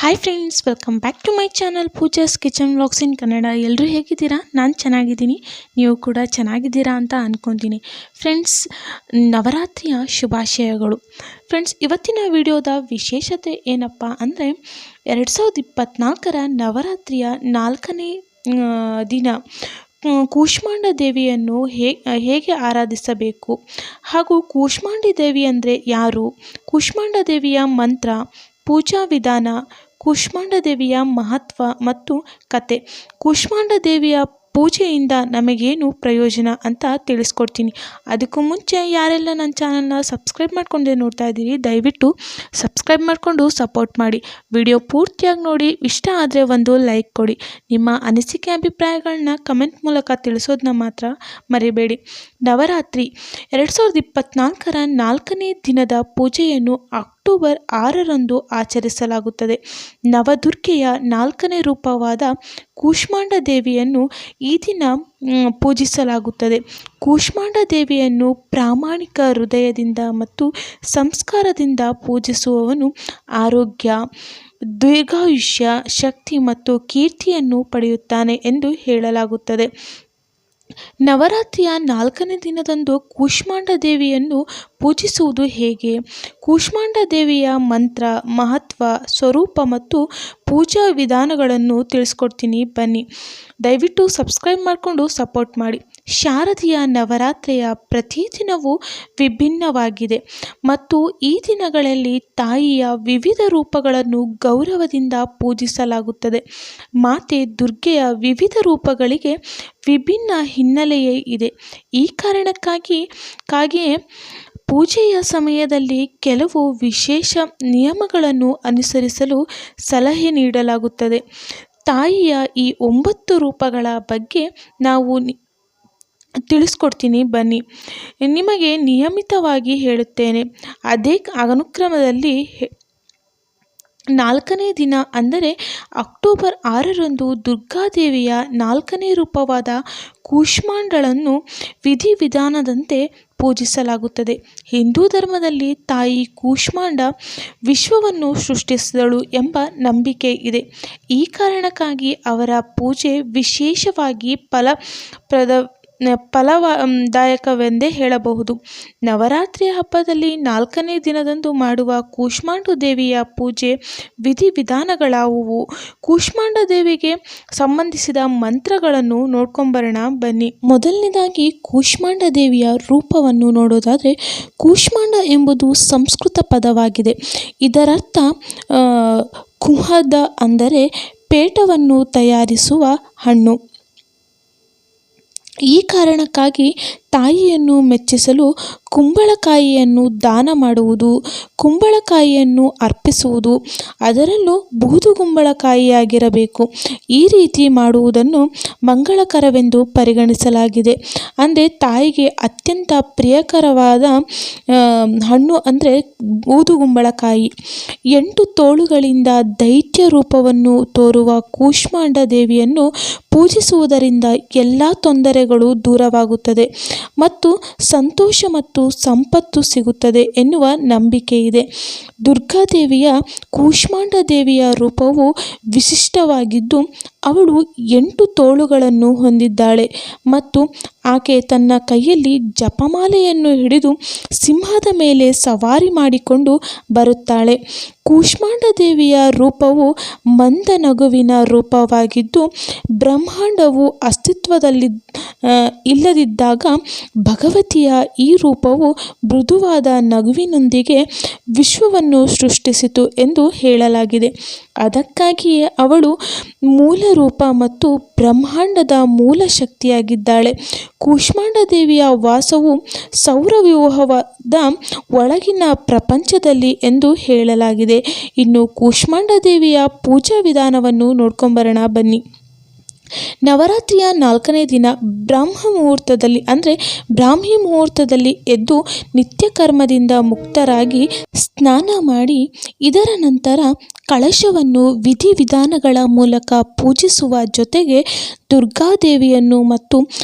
Hi friends, welcome back to my channel Pooja's kitchen vlogs in Kannada. ಎಲ್ಲರೂ ಹೇಗಿದ್ದೀರಾ? ನಾನು ಚೆನ್ನಾಗಿದ್ದೀನಿ, ನೀವು ಕೂಡ ಚೆನ್ನಾಗಿದ್ದೀರಾ ಅಂತ ಅಂದ್ಕೊತೀನಿ. ಫ್ರೆಂಡ್ಸ್, ನವರಾತ್ರಿಯ ಶುಭಾಶಯಗಳು. ಫ್ರೆಂಡ್ಸ್, ಇವತ್ತಿನ ವಿಡಿಯೋದ ವಿಶೇಷತೆ ಏನಪ್ಪ ಅಂದರೆ 2024ರ ನವರಾತ್ರಿಯ 4ನೇ ದಿನ ಕೂಷ್ಮಾಂಡ ದೇವಿಯನ್ನು ಹೇಗೆ ಆರಾಧಿಸಬೇಕು, ಹಾಗೂ ಕೂಷ್ಮಾಂಡಿ ದೇವಿ ಅಂದರೆ ಯಾರು, ಕೂಷ್ಮಾಂಡ ದೇವಿಯ ಮಂತ್ರ, ಪೂಜಾ ವಿಧಾನ, ಕೂಷ್ಮಾಂಡ ದೇವಿಯ ಮಹತ್ವ ಮತ್ತು ಕತೆ, ಕೂಷ್ಮಾಂಡ ದೇವಿಯ ಪೂಜೆಯಿಂದ ನಮಗೇನು ಪ್ರಯೋಜನ ಅಂತ ತಿಳಿಸ್ಕೊಡ್ತೀನಿ. ಅದಕ್ಕೂ ಮುಂಚೆ ಯಾರೆಲ್ಲ ನನ್ನ ಚಾನಲ್ನ ಸಬ್ಸ್ಕ್ರೈಬ್ ಮಾಡ್ಕೊಂಡೇ ನೋಡ್ತಾ ಇದ್ದೀರಿ, ದಯವಿಟ್ಟು ಸಬ್ಸ್ಕ್ರೈಬ್ ಮಾಡಿಕೊಂಡು ಸಪೋರ್ಟ್ ಮಾಡಿ. ವಿಡಿಯೋ ಪೂರ್ತಿಯಾಗಿ ನೋಡಿ, ಇಷ್ಟ ಆದರೆ ಒಂದು ಲೈಕ್ ಕೊಡಿ. ನಿಮ್ಮ ಅನಿಸಿಕೆ ಅಭಿಪ್ರಾಯಗಳನ್ನ ಕಮೆಂಟ್ ಮೂಲಕ ತಿಳಿಸೋದನ್ನ ಮಾತ್ರ ಮರಿಬೇಡಿ. ನವರಾತ್ರಿ 2024ರ 4ನೇ ದಿನದ ಪೂಜೆಯನ್ನು ಅಕ್ಟೋಬರ್ 6ರಂದು ಆಚರಿಸಲಾಗುತ್ತದೆ. ನವದುರ್ಗೆಯ 4ನೇ ರೂಪವಾದ ಕೂಷ್ಮಾಂಡ ದೇವಿಯನ್ನು ಈ ದಿನ ಪೂಜಿಸಲಾಗುತ್ತದೆ. ಕೂಷ್ಮಾಂಡ ದೇವಿಯನ್ನು ಪ್ರಾಮಾಣಿಕ ಹೃದಯದಿಂದ ಮತ್ತು ಸಂಸ್ಕಾರದಿಂದ ಪೂಜಿಸುವವನು ಆರೋಗ್ಯ, ದೀರ್ಘಾಯುಷ್ಯ, ಶಕ್ತಿ ಮತ್ತು ಕೀರ್ತಿಯನ್ನು ಪಡೆಯುತ್ತಾನೆ ಎಂದು ಹೇಳಲಾಗುತ್ತದೆ. ನವರಾತ್ರಿಯ 4ನೇ ದಿನದಂದು ಕೂಷ್ಮಾಂಡ ದೇವಿಯನ್ನು ಪೂಜಿಸುವುದು ಹೇಗೆ? ಕೂಷ್ಮಾಂಡ ದೇವಿಯ ಮಂತ್ರ, ಮಹತ್ವ, ಸ್ವರೂಪ ಮತ್ತು ಪೂಜಾ ವಿಧಾನಗಳನ್ನು ತಿಳಿಸ್ಕೊಡ್ತೀನಿ, ಬನ್ನಿ. ದಯವಿಟ್ಟು ಸಬ್ಸ್ಕ್ರೈಬ್ ಮಾಡಿಕೊಂಡು ಸಪೋರ್ಟ್ ಮಾಡಿ. ಶಾರದೀಯ ನವರಾತ್ರಿಯ ಪ್ರತಿದಿನವೂ ವಿಭಿನ್ನವಾಗಿದೆ ಮತ್ತು ಈ ದಿನಗಳಲ್ಲಿ ತಾಯಿಯ ವಿವಿಧ ರೂಪಗಳನ್ನು ಗೌರವದಿಂದ ಪೂಜಿಸಲಾಗುತ್ತದೆ. ಮಾತೆ ದುರ್ಗೆಯ ವಿವಿಧ ರೂಪಗಳಿಗೆ ವಿಭಿನ್ನ ಹಿನ್ನೆಲೆಯೇ ಇದೆ. ಈ ಕಾರಣಕ್ಕಾಗಿಯೇ ಪೂಜೆಯ ಸಮಯದಲ್ಲಿ ಕೆಲವು ವಿಶೇಷ ನಿಯಮಗಳನ್ನು ಅನುಸರಿಸಲು ಸಲಹೆ ನೀಡಲಾಗುತ್ತದೆ. ತಾಯಿಯ ಈ 9 ರೂಪಗಳ ಬಗ್ಗೆ ನಾವು ತಿಳಿಸ್ಕೊಡ್ತೀನಿ, ಬನ್ನಿ. ನಿಮಗೆ ನಿಯಮಿತವಾಗಿ ಹೇಳುತ್ತೇನೆ. ಅದೇ ಅನುಕ್ರಮದಲ್ಲಿ 4ನೇ ದಿನ ಅಂದರೆ ಅಕ್ಟೋಬರ್ 6ರಂದು ದುರ್ಗಾದೇವಿಯ 4ನೇ ರೂಪವಾದ ಕೂಷ್ಮಾಂಡಳನ್ನು ವಿಧಿವಿಧಾನದಂತೆ ಪೂಜಿಸಲಾಗುತ್ತದೆ. ಹಿಂದೂ ಧರ್ಮದಲ್ಲಿ ತಾಯಿ ಕೂಷ್ಮಾಂಡ ವಿಶ್ವವನ್ನು ಸೃಷ್ಟಿಸಿದಳು ಎಂಬ ನಂಬಿಕೆ ಇದೆ. ಈ ಕಾರಣಕ್ಕಾಗಿ ಅವರ ಪೂಜೆ ವಿಶೇಷವಾಗಿ ಫಲದಾಯಕವೆಂದೇ ಹೇಳಬಹುದು. ನವರಾತ್ರಿಯ ಹಬ್ಬದಲ್ಲಿ 4ನೇ ದಿನದಂದು ಮಾಡುವ ಕೂಷ್ಮಾಂಡ ದೇವಿಯ ಪೂಜೆ ವಿಧಿವಿಧಾನಗಳಾವುವು? ಕೂಷ್ಮಾಂಡ ದೇವಿಗೆ ಸಂಬಂಧಿಸಿದ ಮಂತ್ರಗಳನ್ನು ನೋಡ್ಕೊಂಬರೋಣ, ಬನ್ನಿ. ಮೊದಲನೇದಾಗಿ ಕೂಷ್ಮಾಂಡ ದೇವಿಯ ರೂಪವನ್ನು ನೋಡೋದಾದರೆ, ಕೂಷ್ಮಾಂಡ ಎಂಬುದು ಸಂಸ್ಕೃತ ಪದವಾಗಿದೆ. ಇದರರ್ಥ ಕುಹದ ಅಂದರೆ ಪೇಟವನ್ನು ತಯಾರಿಸುವ ಹಣ್ಣು. ಈ ಕಾರಣಕ್ಕಾಗಿ ತಾಯಿಯನ್ನು ಮೆಚ್ಚಿಸಲು ಕುಂಬಳಕಾಯಿಯನ್ನು ದಾನ ಮಾಡುವುದು, ಕುಂಬಳಕಾಯಿಯನ್ನು ಅರ್ಪಿಸುವುದು, ಅದರಲ್ಲೂ ಬೂದುಗುಂಬಳಕಾಯಿಯಾಗಿರಬೇಕು. ಈ ರೀತಿ ಮಾಡುವುದನ್ನು ಮಂಗಳಕರವೆಂದು ಪರಿಗಣಿಸಲಾಗಿದೆ. ಅಂದರೆ ತಾಯಿಗೆ ಅತ್ಯಂತ ಪ್ರಿಯಕರವಾದ ಹಣ್ಣು ಅಂದರೆ ಬೂದುಗುಂಬಳಕಾಯಿ. 8 ತೋಳುಗಳಿಂದ ದೈತ್ಯ ರೂಪವನ್ನು ತೋರುವ ಕೂಷ್ಮಾಂಡ ದೇವಿಯನ್ನು ಪೂಜಿಸುವುದರಿಂದ ಎಲ್ಲ ತೊಂದರೆಗಳು ದೂರವಾಗುತ್ತದೆ ಮತ್ತು ಸಂತೋಷ ಮತ್ತು ಸಂಪತ್ತು ಸಿಗುತ್ತದೆ ಎನ್ನುವ ನಂಬಿಕೆ ಇದೆ. ದುರ್ಗಾದೇವಿಯ ಕೂಷ್ಮಾಂಡ ದೇವಿಯ ರೂಪವು ವಿಶಿಷ್ಟವಾಗಿದ್ದು, ಅವಳು 8 ತೋಳುಗಳನ್ನು ಹೊಂದಿದ್ದಾಳೆ ಮತ್ತು ಆಕೆ ತನ್ನ ಕೈಯಲ್ಲಿ ಜಪಮಾಲೆಯನ್ನು ಹಿಡಿದು ಸಿಂಹದ ಮೇಲೆ ಸವಾರಿ ಮಾಡಿಕೊಂಡು ಬರುತ್ತಾಳೆ. ಕೂಷ್ಮಾಂಡ ದೇವಿಯ ರೂಪವು ಮಂದ ನಗುವಿನ ರೂಪವಾಗಿದ್ದು, ಬ್ರಹ್ಮಾಂಡವು ಅಸ್ತಿತ್ವದಲ್ಲಿ ಇಲ್ಲದಿದ್ದಾಗ ಭಗವತಿಯ ಈ ರೂಪವು ಮೃದುವಾದ ನಗುವಿನೊಂದಿಗೆ ವಿಶ್ವವನ್ನು ಸೃಷ್ಟಿಸಿತು ಎಂದು ಹೇಳಲಾಗಿದೆ. ಅದಕ್ಕಾಗಿಯೇ ಅವಳು ಮೂಲ ರೂಪ ಮತ್ತು ಬ್ರಹ್ಮಾಂಡದ ಮೂಲ ಶಕ್ತಿಯಾಗಿದ್ದಾಳೆ. ಕೂಷ್ಮಾಂಡ ದೇವಿಯ ವಾಸವು ಸೌರವ್ಯೂಹದ ಒಳಗಿನ ಪ್ರಪಂಚದಲ್ಲಿ ಎಂದು ಹೇಳಲಾಗಿದೆ. ಇನ್ನು ಕೂಷ್ಮಾಂಡ ದೇವಿಯ ಪೂಜಾ ವಿಧಾನವನ್ನು ನೋಡ್ಕೊಂಬರೋಣ, ಬನ್ನಿ. ನವರಾತ್ರಿಯ 4ನೇ ದಿನ ಬ್ರಾಹ್ಮಿ ಮುಹೂರ್ತದಲ್ಲಿ ಎದ್ದು ನಿತ್ಯ ಕರ್ಮದಿಂದ ಮುಕ್ತರಾಗಿ ಸ್ನಾನ ಮಾಡಿ ಇದರ ನಂತರ ಕಳಶವನ್ನು ವಿಧಿವಿಧಾನಗಳ ಮೂಲಕ ಪೂಜಿಸುವ ಜೊತೆಗೆ ದುರ್ಗಾದೇವಿಯನ್ನು ಮತ್ತು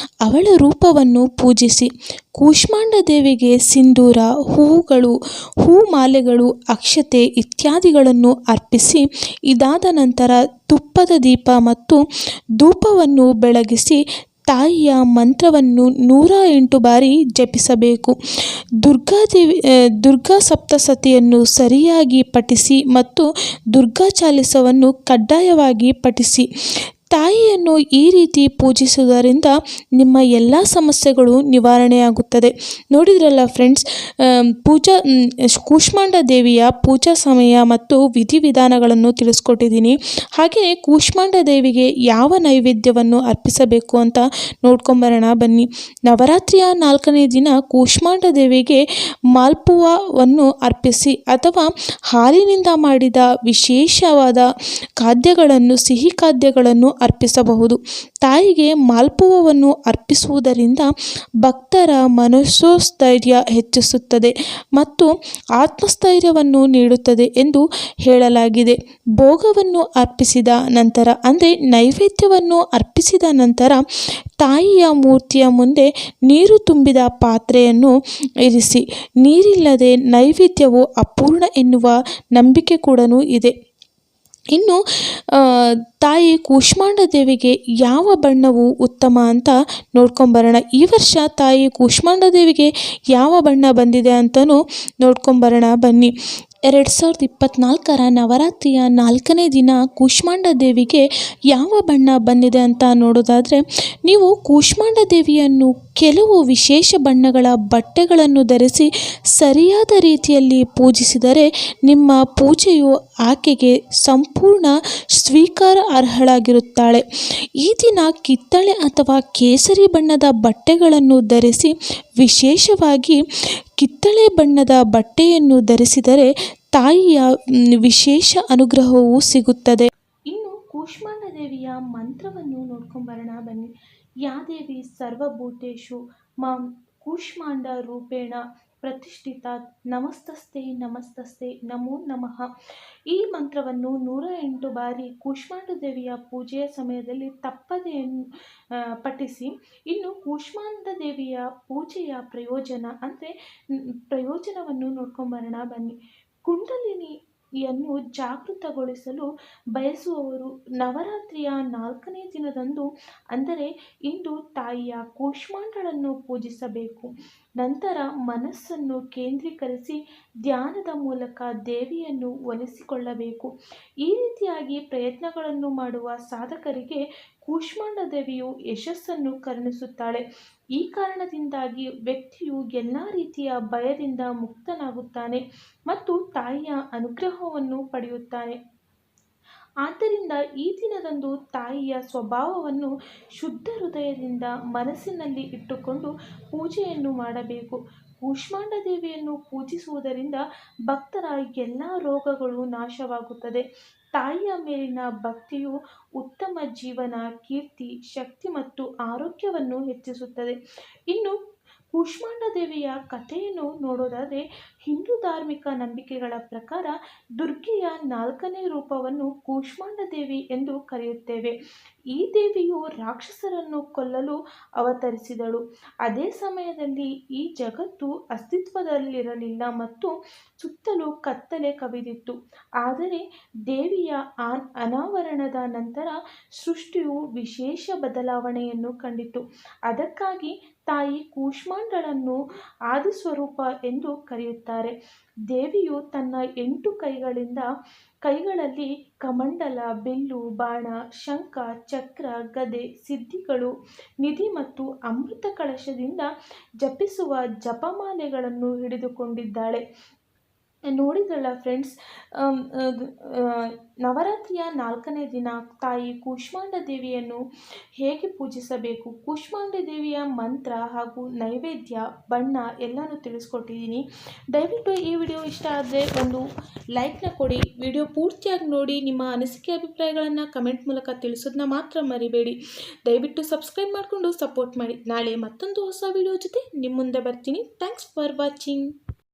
ಅವಳ ರೂಪವನ್ನು ಪೂಜಿಸಿ ಕೂಷ್ಮಾಂಡ ದೇವಿಗೆ ಸಿಂಧೂರ, ಹೂವುಗಳು, ಹೂಮಾಲೆಗಳು, ಅಕ್ಷತೆ ಇತ್ಯಾದಿಗಳನ್ನು ಅರ್ಪಿಸಿ ಇದಾದ ನಂತರ ತುಪ್ಪದ ದೀಪ ಮತ್ತು ಧೂಪವನ್ನು ಬೆಳಗಿಸಿ ತಾಯಿಯ ಮಂತ್ರವನ್ನು 108 ಬಾರಿ ಜಪಿಸಬೇಕು. ದುರ್ಗಾ ಸಪ್ತಸತಿಯನ್ನು ಸರಿಯಾಗಿ ಪಠಿಸಿ ಮತ್ತು ದುರ್ಗಾ ಚಾಲಿಸವನ್ನು ಕಡ್ಡಾಯವಾಗಿ ಪಠಿಸಿ. ತಾಯಿಯನ್ನು ಈ ರೀತಿ ಪೂಜಿಸುವುದರಿಂದ ನಿಮ್ಮ ಎಲ್ಲ ಸಮಸ್ಯೆಗಳು ನಿವಾರಣೆಯಾಗುತ್ತದೆ. ನೋಡಿದ್ರಲ್ಲ ಫ್ರೆಂಡ್ಸ್, ಕೂಷ್ಮಾಂಡ ದೇವಿಯ ಪೂಜಾ ಸಮಯ ಮತ್ತು ವಿಧಿವಿಧಾನಗಳನ್ನು ತಿಳಿಸ್ಕೊಟ್ಟಿದ್ದೀನಿ. ಹಾಗೆಯೇ ಕೂಷ್ಮಾಂಡ ದೇವಿಗೆ ಯಾವ ನೈವೇದ್ಯವನ್ನು ಅರ್ಪಿಸಬೇಕು ಅಂತ ನೋಡ್ಕೊಂಬರೋಣ ಬನ್ನಿ. ನವರಾತ್ರಿಯ 4ನೇ ದಿನ ಕೂಷ್ಮಾಂಡ ದೇವಿಗೆ ಮಾಲ್ಪುವಾವನ್ನು ಅರ್ಪಿಸಿ ಅಥವಾ ಹಾಲಿನಿಂದ ಮಾಡಿದ ವಿಶೇಷವಾದ ಖಾದ್ಯಗಳನ್ನು, ಸಿಹಿ ಖಾದ್ಯಗಳನ್ನು ಅರ್ಪಿಸಬಹುದು. ತಾಯಿಗೆ ಮಾಲ್ಪುವವನ್ನು ಅರ್ಪಿಸುವುದರಿಂದ ಭಕ್ತರ ಮನೋಸ್ಥೈರ್ಯ ಹೆಚ್ಚಿಸುತ್ತದೆ ಮತ್ತು ಆತ್ಮಸ್ಥೈರ್ಯವನ್ನು ನೀಡುತ್ತದೆ ಎಂದು ಹೇಳಲಾಗಿದೆ. ಭೋಗವನ್ನು ಅರ್ಪಿಸಿದ ನಂತರ ಅಂದರೆ ನೈವೇದ್ಯವನ್ನು ಅರ್ಪಿಸಿದ ನಂತರ ತಾಯಿಯ ಮೂರ್ತಿಯ ಮುಂದೆ ನೀರು ತುಂಬಿದ ಪಾತ್ರೆಯನ್ನು ಇರಿಸಿ. ನೀರಿಲ್ಲದೆ ನೈವೇದ್ಯವು ಅಪೂರ್ಣ ಎನ್ನುವ ನಂಬಿಕೆ ಕೂಡ ಇದೆ. ಇನ್ನು ತಾಯಿ ಕೂಷ್ಮಾಂಡ ದೇವಿಗೆ ಯಾವ ಬಣ್ಣವು ಉತ್ತಮ ಅಂತ ನೋಡ್ಕೊಂಬರೋಣ. ಈ ವರ್ಷ ತಾಯಿ ಕೂಷ್ಮಾಂಡ ದೇವಿಗೆ ಯಾವ ಬಣ್ಣ ಬಂದಿದೆ ಅಂತಲೂ ನೋಡ್ಕೊಂಬರೋಣ ಬನ್ನಿ. 2024ರ ನವರಾತ್ರಿಯ 4ನೇ ದಿನ ಕೂಷ್ಮಾಂಡ ದೇವಿಗೆ ಯಾವ ಬಣ್ಣ ಬಂದಿದೆ ಅಂತ ನೋಡೋದಾದರೆ, ನೀವು ಕೂಷ್ಮಾಂಡ ದೇವಿಯನ್ನು ಕೆಲವು ವಿಶೇಷ ಬಣ್ಣಗಳ ಬಟ್ಟೆಗಳನ್ನು ಧರಿಸಿ ಸರಿಯಾದ ರೀತಿಯಲ್ಲಿ ಪೂಜಿಸಿದರೆ ನಿಮ್ಮ ಪೂಜೆಯು ಆಕೆಗೆ ಸಂಪೂರ್ಣ ಸ್ವೀಕಾರ ಅರ್ಹಳಾಗಿರುತ್ತಾಳೆ. ಈ ದಿನ ಕಿತ್ತಳೆ ಅಥವಾ ಕೇಸರಿ ಬಣ್ಣದ ಬಟ್ಟೆಗಳನ್ನು ಧರಿಸಿ, ವಿಶೇಷವಾಗಿ ಕಿತ್ತಳೆ ಬಣ್ಣದ ಬಟ್ಟೆಯನ್ನು ಧರಿಸಿದರೆ ತಾಯಿಯ ವಿಶೇಷ ಅನುಗ್ರಹವು ಸಿಗುತ್ತದೆ. ಇನ್ನು ಕೂಷ್ಮಾಂಡ ದೇವಿಯ ಮಂತ್ರವನ್ನು ನೋಡ್ಕೊಂಬರೋಣ ಬನ್ನಿ. ಯಾ ದೇವಿ ಸರ್ವಭೂತೇಷು ಮಾಂ ಕೂಷ್ಮಾಂಡ ರೂಪೇಣ ಪ್ರತಿಷ್ಠಿತ ನಮಸ್ತಸ್ತೆ ನಮಸ್ತಸ್ತೆ ನಮೋ ನಮಃ. ಈ ಮಂತ್ರವನ್ನು 108 ಬಾರಿ ಕೂಷ್ಮಾಂಡ ದೇವಿಯ ಪೂಜೆಯ ಸಮಯದಲ್ಲಿ ತಪ್ಪದೆ ಪಠಿಸಿ. ಇನ್ನು ಕೂಷ್ಮಾಂಡ ದೇವಿಯ ಪೂಜೆಯ ಪ್ರಯೋಜನವನ್ನು ನೋಡ್ಕೊಂಬರೋಣ ಬನ್ನಿ. ಕುಂಡಲಿನಿಯನ್ನು ಜಾಗೃತಗೊಳಿಸಲು ಬಯಸುವವರು ನವರಾತ್ರಿಯ 4ನೇ ದಿನದಂದು ಅಂದರೆ ಇಂದು ತಾಯಿಯ ಕೂಷ್ಮಾಂಡಳನ್ನು ಪೂಜಿಸಬೇಕು. ನಂತರ ಮನಸ್ಸನ್ನು ಕೇಂದ್ರೀಕರಿಸಿ ಧ್ಯಾನದ ಮೂಲಕ ದೇವಿಯನ್ನು ಒಲಿಸಿಕೊಳ್ಳಬೇಕು. ಈ ರೀತಿಯಾಗಿ ಪ್ರಯತ್ನಗಳನ್ನು ಮಾಡುವ ಸಾಧಕರಿಗೆ ಕೂಷ್ಮಾಂಡ ದೇವಿಯು ಯಶಸ್ಸನ್ನು ಕರುಣಿಸುತ್ತಾಳೆ. ಈ ಕಾರಣದಿಂದಾಗಿ ವ್ಯಕ್ತಿಯು ಎಲ್ಲ ರೀತಿಯ ಭಯದಿಂದ ಮುಕ್ತನಾಗುತ್ತಾನೆ ಮತ್ತು ತಾಯಿಯ ಅನುಗ್ರಹವನ್ನು ಪಡೆಯುತ್ತಾನೆ. ಆದ್ದರಿಂದ ಈ ದಿನದಂದು ತಾಯಿಯ ಸ್ವಭಾವವನ್ನು ಶುದ್ಧ ಹೃದಯದಿಂದ ಮನಸ್ಸಿನಲ್ಲಿ ಇಟ್ಟುಕೊಂಡು ಪೂಜೆಯನ್ನು ಮಾಡಬೇಕು. ಕೂಷ್ಮಾಂಡ ದೇವಿಯನ್ನು ಪೂಜಿಸುವುದರಿಂದ ಭಕ್ತರ ಎಲ್ಲ ರೋಗಗಳು ನಾಶವಾಗುತ್ತದೆ. ತಾಯಿಯ ಮೇಲಿನ ಭಕ್ತಿಯು ಉತ್ತಮ ಜೀವನ, ಕೀರ್ತಿ, ಶಕ್ತಿ ಮತ್ತು ಆರೋಗ್ಯವನ್ನು ಹೆಚ್ಚಿಸುತ್ತದೆ. ಇನ್ನು ಕೂಷ್ಮಾಂಡ ದೇವಿಯ ಕಥೆಯನ್ನು ನೋಡೋದಾದರೆ, ಹಿಂದೂ ಧಾರ್ಮಿಕ ನಂಬಿಕೆಗಳ ಪ್ರಕಾರ ದುರ್ಗೆಯ 4ನೇ ರೂಪವನ್ನು ಕೂಷ್ಮಾಂಡ ದೇವಿ ಎಂದು ಕರೆಯುತ್ತೇವೆ. ಈ ದೇವಿಯು ರಾಕ್ಷಸರನ್ನು ಕೊಲ್ಲಲು ಅವತರಿಸಿದಳು. ಅದೇ ಸಮಯದಲ್ಲಿ ಈ ಜಗತ್ತು ಅಸ್ತಿತ್ವದಲ್ಲಿರಲಿಲ್ಲ ಮತ್ತು ಸುತ್ತಲೂ ಕತ್ತಲೆ ಕವಿದಿತ್ತು. ಆದರೆ ದೇವಿಯ ಅನಾವರಣದ ನಂತರ ಸೃಷ್ಟಿಯು ವಿಶೇಷ ಬದಲಾವಣೆಯನ್ನು ಕಂಡಿತು. ಅದಕ್ಕಾಗಿ ತಾಯಿ ಕೂಷ್ಮಾಂಡಳನ್ನು ಆದಿಸ್ವರೂಪ ಎಂದು ಕರೆಯುತ್ತಾರೆ. ದೇವಿಯು ತನ್ನ 8 ಕೈಗಳಲ್ಲಿ ಕಮಂಡಲ, ಬಿಲ್ಲು, ಬಾಣ, ಶಂಖ, ಚಕ್ರ, ಗದೆ, ಸಿದ್ಧಿಗಳು, ನಿಧಿ ಮತ್ತು ಅಮೃತ ಕಳಶದಿಂದ ಜಪಿಸುವ ಜಪಮಾಲೆಗಳನ್ನು ಹಿಡಿದುಕೊಂಡಿದ್ದಾಳೆ. ನೋಡಿದ್ರಲ್ಲ ಫ್ರೆಂಡ್ಸ್, ನವರಾತ್ರಿಯ 4ನೇ ದಿನ ತಾಯಿ ಕೂಷ್ಮಾಂಡ ದೇವಿಯನ್ನು ಹೇಗೆ ಪೂಜಿಸಬೇಕು, ಕೂಷ್ಮಾಂಡ ದೇವಿಯ ಮಂತ್ರ ಹಾಗೂ ನೈವೇದ್ಯ, ಬಣ್ಣ ಎಲ್ಲನೂ ತಿಳಿಸ್ಕೊಟ್ಟಿದ್ದೀನಿ. ದಯವಿಟ್ಟು ಈ ವಿಡಿಯೋ ಇಷ್ಟ ಆದರೆ ಒಂದು ಲೈಕ್ನ ಕೊಡಿ. ವಿಡಿಯೋ ಪೂರ್ತಿಯಾಗಿ ನೋಡಿ ನಿಮ್ಮ ಅನಿಸಿಕೆ ಅಭಿಪ್ರಾಯಗಳನ್ನು ಕಮೆಂಟ್ ಮೂಲಕ ತಿಳಿಸೋದನ್ನ ಮಾತ್ರ ಮರಿಬೇಡಿ. ದಯವಿಟ್ಟು ಸಬ್ಸ್ಕ್ರೈಬ್ ಮಾಡಿಕೊಂಡು ಸಪೋರ್ಟ್ ಮಾಡಿ. ನಾಳೆ ಮತ್ತೊಂದು ಹೊಸ ವಿಡಿಯೋ ಜೊತೆ ನಿಮ್ಮ ಮುಂದೆ ಬರ್ತೀನಿ. Thanks for watching.